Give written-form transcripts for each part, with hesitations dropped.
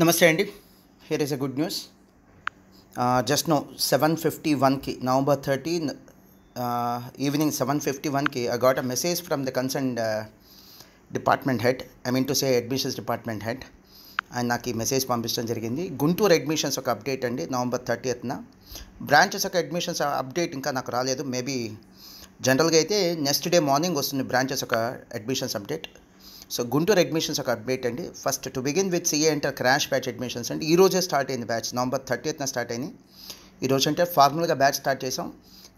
నమస్తే అండి. Here is a good news. Just now 7:51కి November 13 ఈవినింగ్ 7:51కి I got a message from the concerned department head, I mean to say admissions department head. ఆయన నాకు ఈ message పంపించడం జరిగింది. గుంటూరు అడ్మిషన్స్ ఒక అప్డేట్ అండి. November 30న బ్రాంచెస్ ఒక అడ్మిషన్స్ అప్డేట్ ఇంకా నాకు రాలేదు. మేబీ జనరల్గా అయితే నెక్స్ట్ డే మార్నింగ్ వస్తుంది బ్రాంచెస్ ఒక admissions update. So Guntur admissions ఒక అప్డేట్ అండి. First to begin with CA inter crash batch admissions అండి. ఈరోజే స్టార్ట్ అయింది బ్యాచ్. November 30న స్టార్ట్ అయింది. ఈరోజు అంటే ఫార్మల్గా బ్యాచ్ స్టార్ట్ చేసాం.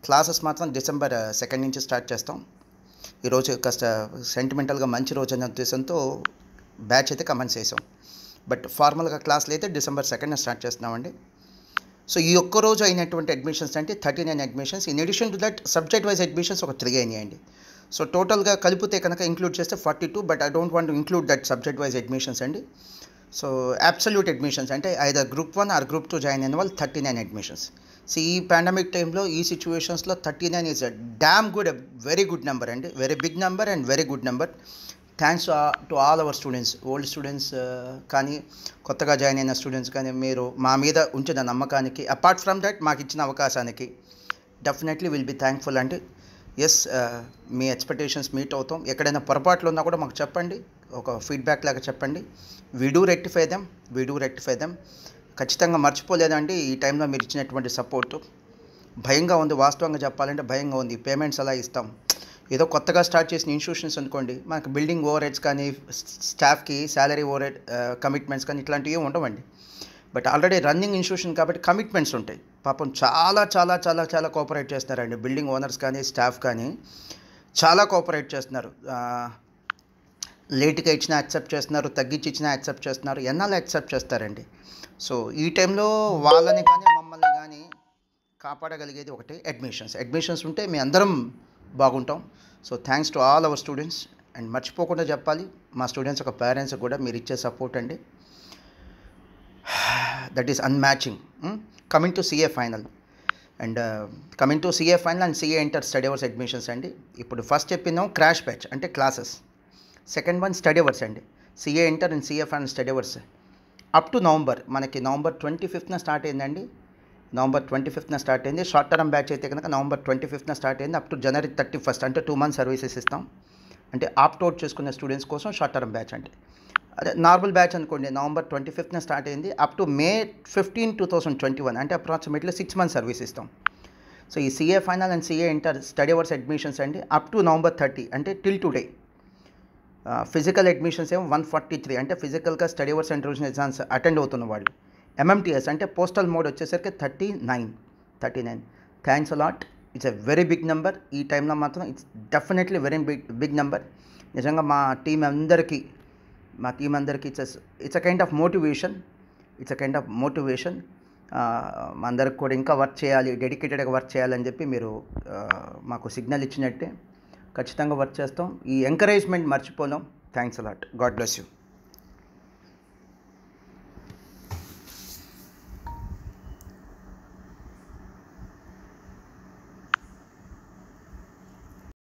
క్లాసెస్ మాత్రం December 2 నుంచి స్టార్ట్ చేస్తాం. ఈరోజు కాస్త సెంటిమెంటల్గా మంచి రోజు అనే ఉద్దేశంతో బ్యాచ్ అయితే కమెంట్స్ చేసాం. బట్ ఫార్మల్గా క్లాసులు అయితే December 2న స్టార్ట్ చేస్తున్నామండి. సో ఈ ఒక్కరోజు అయినటువంటి అడ్మిషన్స్ అంటే 39 admissions. In addition to that subject wise admissions ఒక 3 అయినాయండి. సో టోటల్గా కలిపితే కనుక ఇంక్లూడ్ చేస్తే 42, but I don't want to include that subject wise admissions అండి. సో అబ్సల్యూట్ అడ్మిషన్స్ అంటే either group 1 or group 2 join అయిన వాళ్ళు 39 అడ్మిషన్స్. సో ఈ పాండమిక్ టైంలో ఈ సిచ్యువేషన్స్లో 39 is a damn good, very good number అండి. Very big number and very good number. Thanks to all our students, old students కానీ కొత్తగా జాయిన్ అయిన స్టూడెంట్స్ కానీ మీరు మా మీద ఉంచిన నమ్మకానికి, అపార్ట్ ఫ్రమ్ దట్ మాకు ఇచ్చిన అవకాశానికి డెఫినెట్లీ విల్ బి థ్యాంక్ఫుల్ అండి. ఎస్, మీ ఎక్స్పెక్టేషన్స్ మీట్ అవుతాం. ఎక్కడైనా పొరపాట్లు ఉన్నా కూడా మాకు చెప్పండి, ఒక ఫీడ్బ్యాక్ లాగా చెప్పండి. We do rectify them. ఖచ్చితంగా మర్చిపోలేదండి ఈ టైంలో మీరు ఇచ్చినటువంటి సపోర్టు. భయంగా ఉంది, వాస్తవంగా చెప్పాలంటే భయంగా ఉంది. పేమెంట్స్ అలా ఇస్తాం, ఏదో కొత్తగా స్టార్ట్ చేసిన ఇన్స్టిట్యూషన్స్ అనుకోండి, మనకు బిల్డింగ్ ఓవర్ హెడ్స్ కానీ స్టాఫ్కి శాలరీ ఓవర్ హెడ్ కమిట్మెంట్స్ కానీ ఇట్లాంటివి ఉండవండి. బట్ ఆల్రెడీ రన్నింగ్ ఇన్స్టిట్యూషన్ కాబట్టి కమిట్మెంట్స్ ఉంటాయి. పాపం చాలా చాలా చాలా చాలా కోఆపరేట్ చేస్తున్నారండి. బిల్డింగ్ ఓనర్స్ కానీ స్టాఫ్ కానీ చాలా కోఆపరేట్ చేస్తున్నారు. లేట్గా ఇచ్చినా యాక్సెప్ట్ చేస్తున్నారు, తగ్గించి ఇచ్చినా యాక్సెప్ట్ చేస్తున్నారు, ఎన్నాళ్ళు యాక్సెప్ట్ చేస్తారండి. సో ఈ టైంలో వాళ్ళని కానీ మమ్మల్ని కానీ కాపాడగలిగేది ఒకటి అడ్మిషన్స్ ఉంటే మీ అందరం బాగుంటాం. So thanks to all our students. And మర్చిపోకుండా చెప్పాలి, మా స్టూడెంట్స్ ఒక పేరెంట్స్ కూడా మీరు ఇచ్చే సపోర్ట్ అండి, that is unmatching. Coming to CA final and CA inter study hours admissions అండి. ఇప్పుడు ఫస్ట్ చెప్పినాం క్రాష్ బ్యాచ్ అంటే classes. Second one study hours అండి. CA inter and CA final study hours up to మనకి November 25న start అయిందండి. November 25న start అయింది. షార్ట్ టర్మ్ బ్యాచ్ అయితే కనుక November 25న స్టార్ట్ అయింది. అప్ టు January 31 అంటే 2 months సర్వీసెస్ ఇస్తాం. అంటే ఆప్ట్ అవుట్ చేసుకునే స్టూడెంట్స్ కోసం షార్ట్ టర్మ్ బ్యాచ్ అంటే. అదే నార్మల్ బ్యాచ్ అనుకోండి, November 25న స్టార్ట్ అయింది. అప్ టు May 15, 2021 అంటే అప్రాక్సిమేట్లీ 6 months సర్వీస్ ఇస్తాం. సో ఈ CA final and CA inter study hours admissions అండి అప్ టు November 30 అంటే టిల్ టుడే. ఫిజికల్ అడ్మిషన్స్ ఏమో 143 అంటే ఫిజికల్గా study hours and revision exams attend అవుతున్న వాళ్ళు. MMTS అంటే పోస్టల్ మోడ్ వచ్చేసరికి 39. Thanks a lot. It's a very big number. ఈ టైంలో మాత్రం it's definitely very big number. నిజంగా మా టీం అందరికీ it's a kind of motivation. మా అందరికి కూడా ఇంకా వర్క్ చేయాలి, డెడికేటెడ్గా వర్క్ చేయాలని చెప్పి మీరు మాకు సిగ్నల్ ఇచ్చినట్టే ఖచ్చితంగా వర్క్ చేస్తాం. ఈ ఎంకరేజ్మెంట్ మర్చిపోదాం. Thanks a lot. God bless you.